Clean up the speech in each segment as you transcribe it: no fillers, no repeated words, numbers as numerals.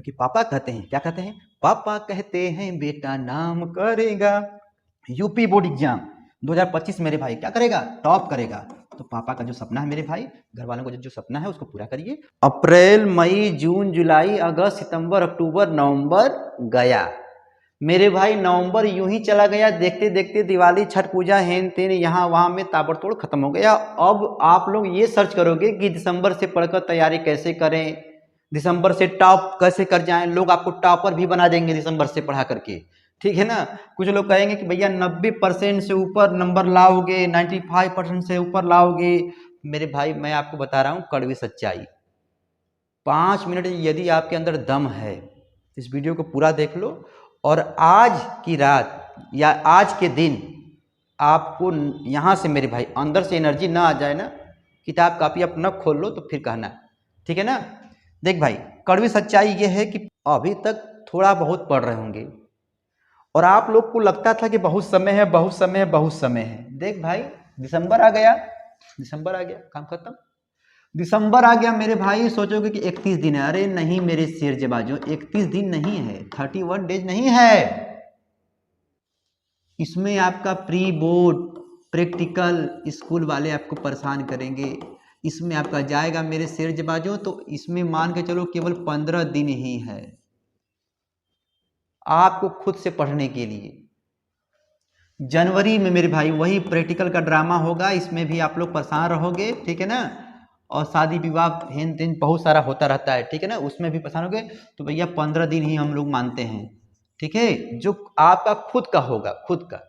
क्योंकि पापा कहते हैं, क्या कहते हैं, पापा कहते हैं बेटा नाम करेगा, यूपी बोर्ड एग्जाम 2025 मेरे भाई क्या करेगा, टॉप करेगा। तो पापा का जो सपना है मेरे भाई, घर वालों को जो सपना है उसको पूरा करिए। अप्रैल मई जून जुलाई अगस्त सितंबर अक्टूबर नवंबर गया मेरे भाई, नवंबर यूं ही चला गया, देखते देखते दिवाली छठ पूजा हेन तेन यहाँ वहाँ में ताबड़तोड़ खत्म हो गया। अब आप लोग ये सर्च करोगे कि दिसंबर से पढ़कर तैयारी कैसे करें, दिसंबर से टॉप कैसे कर जाएं, लोग आपको टॉपर भी बना देंगे दिसंबर से पढ़ा करके, ठीक है ना। कुछ लोग कहेंगे कि भैया 90% से ऊपर नंबर लाओगे, 95% से ऊपर लाओगे। मेरे भाई मैं आपको बता रहा हूँ कड़वी सच्चाई, 5 मिनट यदि आपके अंदर दम है, इस वीडियो को पूरा देख लो और आज की रात या आज के दिन आपको यहाँ से मेरे भाई अंदर से एनर्जी ना आ जाए ना, किताब कापी अपना खोल लो तो फिर कहना, ठीक है ना। देख भाई, कड़वी सच्चाई ये है कि अभी तक थोड़ा बहुत पढ़ रहे होंगे और आप लोग को लगता था कि बहुत समय है, बहुत समय है, बहुत समय है। देख भाई, दिसंबर आ गया, दिसंबर आ गया, काम खत्म। दिसंबर आ गया मेरे भाई, सोचोगे कि 31 दिन है, अरे नहीं मेरे शेर जबाजों, 31 दिन नहीं है, 31 डेज नहीं है। इसमें आपका प्री बोर्ड प्रैक्टिकल स्कूल वाले आपको परेशान करेंगे, इसमें आपका जाएगा मेरे शेर जबाजों, तो इसमें मान के चलो केवल 15 दिन ही है आपको खुद से पढ़ने के लिए। जनवरी में मेरे भाई वही प्रैक्टिकल का ड्रामा होगा, इसमें भी आप लोग परेशान रहोगे, ठीक है ना। और शादी विवाह हेन तेन बहुत सारा होता रहता है, ठीक है ना, उसमें भी परेशान होगे। तो भैया 15 दिन ही हम लोग मानते हैं, ठीक है, जो आपका खुद का होगा, खुद का।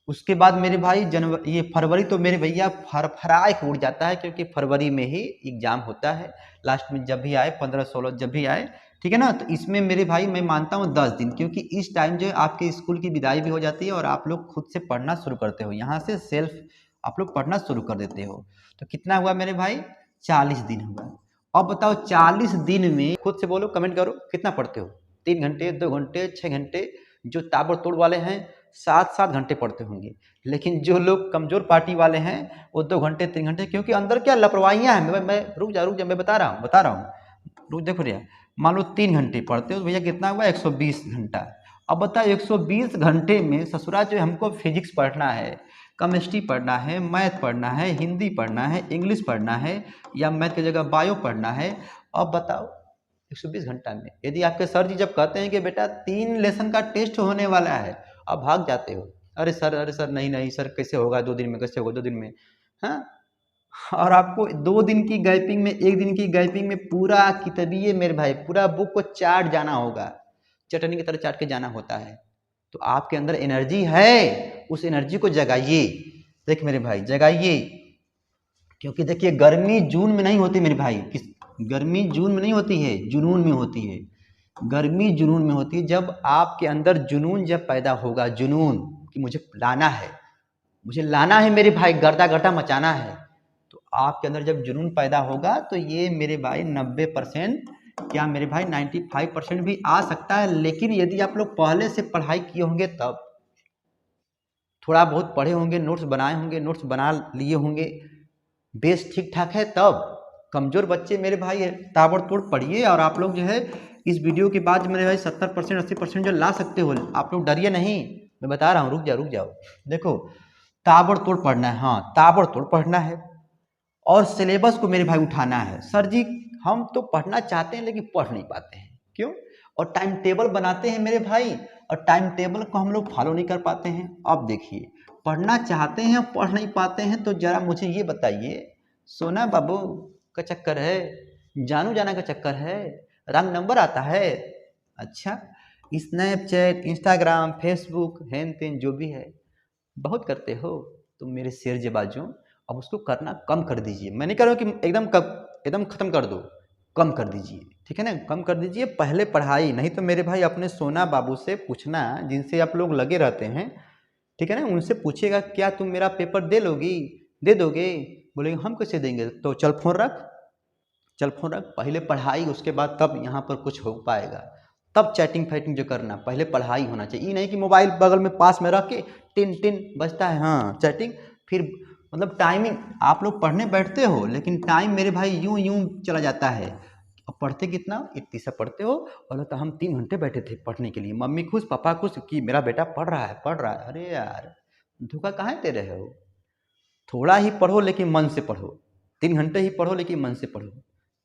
उसके बाद मेरे भाई जनवरी, ये फरवरी तो मेरे भैया फरफराए उड़ जाता है, क्योंकि फरवरी में ही एग्जाम होता है, लास्ट में जब भी आए 15-16 जब भी आए, ठीक है ना। तो इसमें मेरे भाई मैं मानता हूँ 10 दिन, क्योंकि इस टाइम जो आपके स्कूल की विदाई भी हो जाती है और आप लोग खुद से पढ़ना शुरू करते हो, यहाँ से सेल्फ आप लोग पढ़ना शुरू कर देते हो। तो कितना हुआ मेरे भाई, 40 दिन हुआ। अब बताओ 40 दिन में खुद से बोलो, कमेंट करो कितना पढ़ते हो, 3 घंटे, 2 घंटे, 6 घंटे। जो ताबड़तोड़ वाले हैं 7-7 घंटे पढ़ते होंगे, लेकिन जो लोग कमजोर पार्टी वाले हैं वो 2 घंटे 3 घंटे, क्योंकि अंदर क्या लापरवाहियां हैं। मैं रुक जा मैं बता रहा हूँ, रुक, देखो भैया, मान लो 3 घंटे पढ़ते हो तो भैया कितना हुआ, 120 घंटा। अब बताओ 120 घंटे में ससुरा जो हमको फिजिक्स पढ़ना है, केमिस्ट्री पढ़ना है, मैथ पढ़ना है, हिंदी पढ़ना है, इंग्लिश पढ़ना है, या मैथ की जगह बायो पढ़ना है। अब बताओ 120 घंटा में, यदि आपके सर जी जब कहते हैं कि बेटा 3 लेसन का टेस्ट होने वाला है, आप भाग जाते हो, अरे सर नहीं सर, कैसे होगा 2 दिन में, कैसे होगा 2 दिन में, हाँ। और आपको 2 दिन की गैपिंग में, 1 दिन की गैपिंग में पूरा किताबिये मेरे भाई, पूरा बुक को चाट जाना होगा, चटनी की तरह चाट के जाना होता है। तो आपके अंदर एनर्जी है, उस एनर्जी को जगाइए। देख मेरे भाई, जगाइए, क्योंकि देखिए गर्मी जून में नहीं होती मेरे भाई, गर्मी जून में नहीं होती है, जुनून में होती है। गर्मी जुनून में होती है, जब आपके अंदर जुनून जब पैदा होगा, जुनून कि मुझे लाना है, मुझे लाना है मेरे भाई, गर्दा गर्दा मचाना है, तो आपके अंदर जब जुनून पैदा होगा तो ये मेरे भाई 90%, क्या मेरे भाई 95% भी आ सकता है। लेकिन यदि आप लोग पहले से पढ़ाई किए होंगे, तब थोड़ा बहुत पढ़े होंगे, नोट्स बनाए होंगे, नोट्स बना लिए होंगे, बेस ठीक ठाक है, तब। कमजोर बच्चे मेरे भाई ताबड़तोड़ पढ़िए। और आप लोग जो है इस वीडियो के बाद मेरे भाई 70% 80% जो ला सकते हो, आप लोग डरिए नहीं, मैं बता रहा हूँ, रुक जाओ। देखो ताबड़तोड़ पढ़ना है, हाँ ताबड़तोड़ पढ़ना है, और सिलेबस को मेरे भाई उठाना है। सर जी हम तो पढ़ना चाहते हैं लेकिन पढ़ नहीं पाते हैं, क्यों? और टाइम टेबल बनाते हैं मेरे भाई, और टाइम टेबल को हम लोग फॉलो नहीं कर पाते हैं। अब देखिए, पढ़ना चाहते हैं, पढ़ नहीं पाते हैं, तो जरा मुझे ये बताइए, सोना बाबू का चक्कर है, जानू जाना का चक्कर है, रंग नंबर आता है, अच्छा स्नैपचैट, इंस्टाग्राम, फेसबुक, हेन तेन जो भी है बहुत करते हो, तो मेरे शेर जबाजों अब उसको करना कम कर दीजिए। मैं नहीं कह रहा हूँ कि एकदम खत्म कर दो, कम कर दीजिए, ठीक है ना, कम कर दीजिए। पहले पढ़ाई, नहीं तो मेरे भाई अपने सोना बाबू से पूछना, जिनसे आप लोग लगे रहते हैं, ठीक है ना, उनसे पूछिएगा क्या तुम मेरा पेपर दे दोगे? बोलेंगे हम कैसे देंगे, तो चल फोन रख, पहले पढ़ाई, उसके बाद तब यहाँ पर कुछ हो पाएगा। तब चैटिंग फैटिंग जो करना, पहले पढ़ाई होना चाहिए। ये नहीं कि मोबाइल बगल में पास में रख के टिन टिन बजता है, हाँ चैटिंग, फिर मतलब टाइमिंग, आप लोग पढ़ने बैठते हो लेकिन टाइम मेरे भाई यूं चला जाता है, और पढ़ते कितना, इतनी सा पढ़ते हो, और तो हम 3 घंटे बैठे थे पढ़ने के लिए, मम्मी खुश पापा खुश कि मेरा बेटा पढ़ रहा है पढ़ रहा है। अरे यार धोखा कहाँ दे रहे हो, थोड़ा ही पढ़ो लेकिन मन से पढ़ो, 3 घंटे ही पढ़ो लेकिन मन से पढ़ो,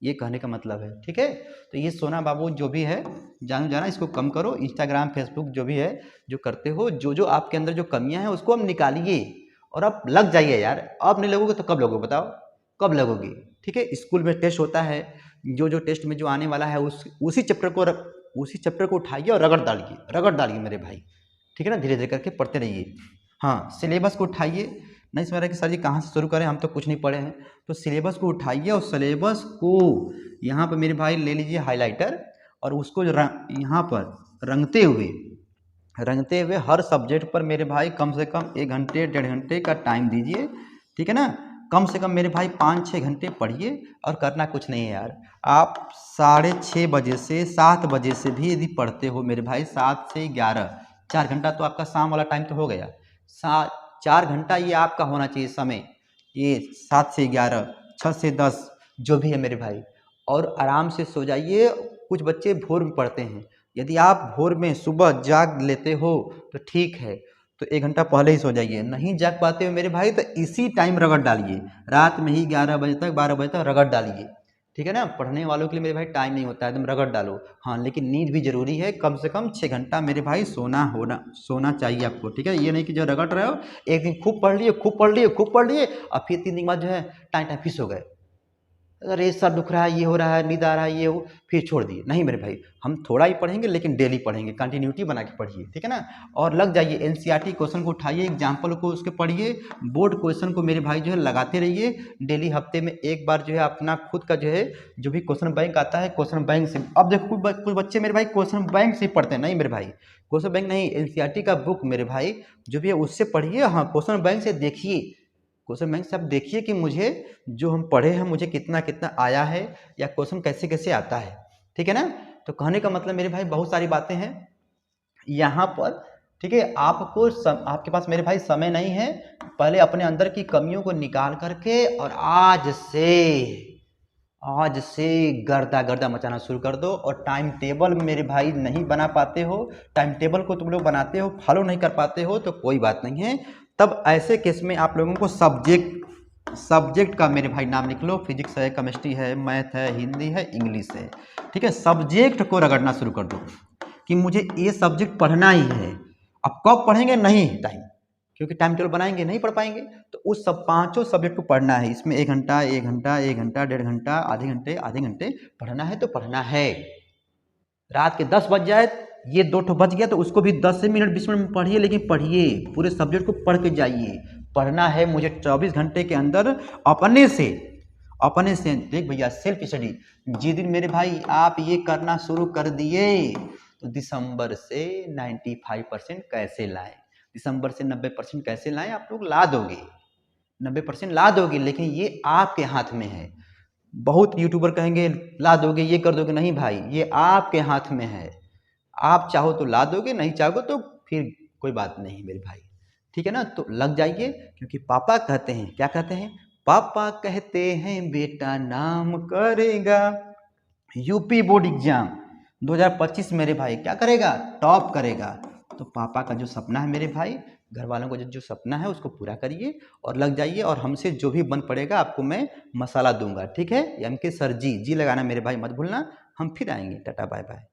ये कहने का मतलब है। ठीक है, तो ये सोना बाबू जो भी है जानो जाना इसको कम करो, इंस्टाग्राम फेसबुक जो भी है जो करते हो, जो आपके अंदर जो कमियां हैं उसको हम निकालिए और अब लग जाइए यार। अब नहीं लगोगे तो कब लगोगे बताओ, कब लगोगे। ठीक है, स्कूल में टेस्ट होता है, जो टेस्ट में जो आने वाला है उसी चैप्टर को उठाइए और रगड़ डालिए मेरे भाई। ठीक है ना, धीरे धीरे करके पढ़ते रहिए। हाँ, सिलेबस को उठाइए, नहीं समझ रहे कि सर जी कहाँ से शुरू करें, हम तो कुछ नहीं पढ़े हैं, तो सिलेबस को उठाइए और सिलेबस को यहाँ पर मेरे भाई ले लीजिए हाइलाइटर और उसको यहाँ पर रंगते हुए हर सब्जेक्ट पर मेरे भाई कम से कम 1 घंटे 1.5 घंटे का टाइम दीजिए। ठीक है ना, कम से कम मेरे भाई 5-6 घंटे पढ़िए और करना कुछ नहीं है यार। आप 6:30 बजे से 7 बजे से भी यदि पढ़ते हो मेरे भाई, 7 से 11 4 घंटा तो आपका शाम वाला टाइम तो हो गया, 4 घंटा ये आपका होना चाहिए समय, ये 7 से 11 6 से 10 जो भी है मेरे भाई, और आराम से सो जाइए। कुछ बच्चे भोर में पढ़ते हैं, यदि आप भोर में सुबह जाग लेते हो तो ठीक है, तो 1 घंटा पहले ही सो जाइए। नहीं जाग पाते हो मेरे भाई तो इसी टाइम रगड़ डालिए, रात में ही 11 बजे तक 12 बजे तक रगड़ डालिए। ठीक है ना, पढ़ने वालों के लिए मेरे भाई टाइम नहीं होता है, एकदम रगड़ डालो। हाँ, लेकिन नींद भी जरूरी है, कम से कम 6 घंटा मेरे भाई सोना चाहिए आपको। ठीक है, ये नहीं कि जो रगड़ रहे हो, एक दिन खूब पढ़ लिए और फिर 3 दिन बाद जो है टाइम फिस हो गए, अरे सर दुख रहा है, ये हो रहा है, नींद आ रहा है, ये हो, फिर छोड़ दिए। नहीं मेरे भाई, हम थोड़ा ही पढ़ेंगे लेकिन डेली पढ़ेंगे, कंटिन्यूटी बना के पढ़िए। ठीक है ना, और लग जाइए, एनसीईआरटी क्वेश्चन को उठाइए, एग्जाम्पल को उसके पढ़िए, बोर्ड क्वेश्चन को मेरे भाई जो है लगाते रहिए डेली, हफ्ते में एक बार जो है अपना खुद का जो है जो भी क्वेश्चन बैंक आता है, क्वेश्चन बैंक से। अब देखो कुछ बच्चे मेरे भाई क्वेश्चन बैंक से पढ़ते हैं, नहीं मेरे भाई, क्वेश्चन बैंक नहीं, एनसीईआरटी का बुक मेरे भाई जो भी है उससे पढ़िए। हाँ, क्वेश्चन बैंक से देखिए, क्वेश्चन बैंक से आप देखिए कि मुझे जो हम पढ़े हैं मुझे कितना कितना आया है, या क्वेश्चन कैसे कैसे आता है। ठीक है ना, तो कहने का मतलब मेरे भाई बहुत सारी बातें हैं यहाँ पर। ठीक है, आपके पास मेरे भाई समय नहीं है, पहले अपने अंदर की कमियों को निकाल करके और आज से गर्दा मचाना शुरू कर दो। और टाइम टेबल मेरे भाई नहीं बना पाते हो, टाइम टेबल को तुम लोग बनाते हो फॉलो नहीं कर पाते हो तो कोई बात नहीं है, तब ऐसे केस में आप लोगों को सब्जेक्ट का मेरे भाई नाम लिख लो, फिजिक्स है, केमिस्ट्री है, मैथ है, हिंदी है, इंग्लिश है। ठीक है, सब्जेक्ट को रगड़ना शुरू कर दो कि मुझे ये सब्जेक्ट पढ़ना ही है। अब कब पढ़ेंगे, नहीं टाइम, क्योंकि टाइम टेबल बनाएंगे नहीं पढ़ पाएंगे, तो उस सब 5 सब्जेक्ट को पढ़ना है। इसमें 1 घंटा 1.5 घंटा आधे घंटे पढ़ना है तो पढ़ना है। रात के 10 बज जाए, ये 2 बज गया तो उसको भी 10 मिनट 20 मिनट में पढ़िए, लेकिन पढ़िए, पूरे सब्जेक्ट को पढ़ के जाइए। पढ़ना है मुझे 24 घंटे के अंदर अपने से। देख भैया, सेल्फ स्टडी, जिस दिन मेरे भाई आप ये करना शुरू कर दिए तो दिसंबर से 95% कैसे लाएं, दिसंबर से 90% कैसे लाएं, आप लोग ला दोगे, 90% ला दोगे, लेकिन ये आपके हाथ में है। बहुत यूट्यूबर कहेंगे ला दोगे, ये कर दोगे, नहीं भाई, ये आपके हाथ में है। आप चाहो तो ला दोगे, नहीं चाहो तो फिर कोई बात नहीं मेरे भाई। ठीक है ना, तो लग जाइए, क्योंकि पापा कहते हैं, क्या कहते हैं, पापा कहते हैं बेटा नाम करेगा, यूपी बोर्ड एग्जाम 2025 मेरे भाई क्या करेगा, टॉप करेगा। तो पापा का जो सपना है मेरे भाई, घर वालों को जो सपना है उसको पूरा करिए और लग जाइए, और हमसे जो भी बन पड़ेगा आपको मैं मसाला दूंगा। ठीक है, एम के सर जी लगाना मेरे भाई मत भूलना। हम फिर आएंगे, टाटा बाय बाय।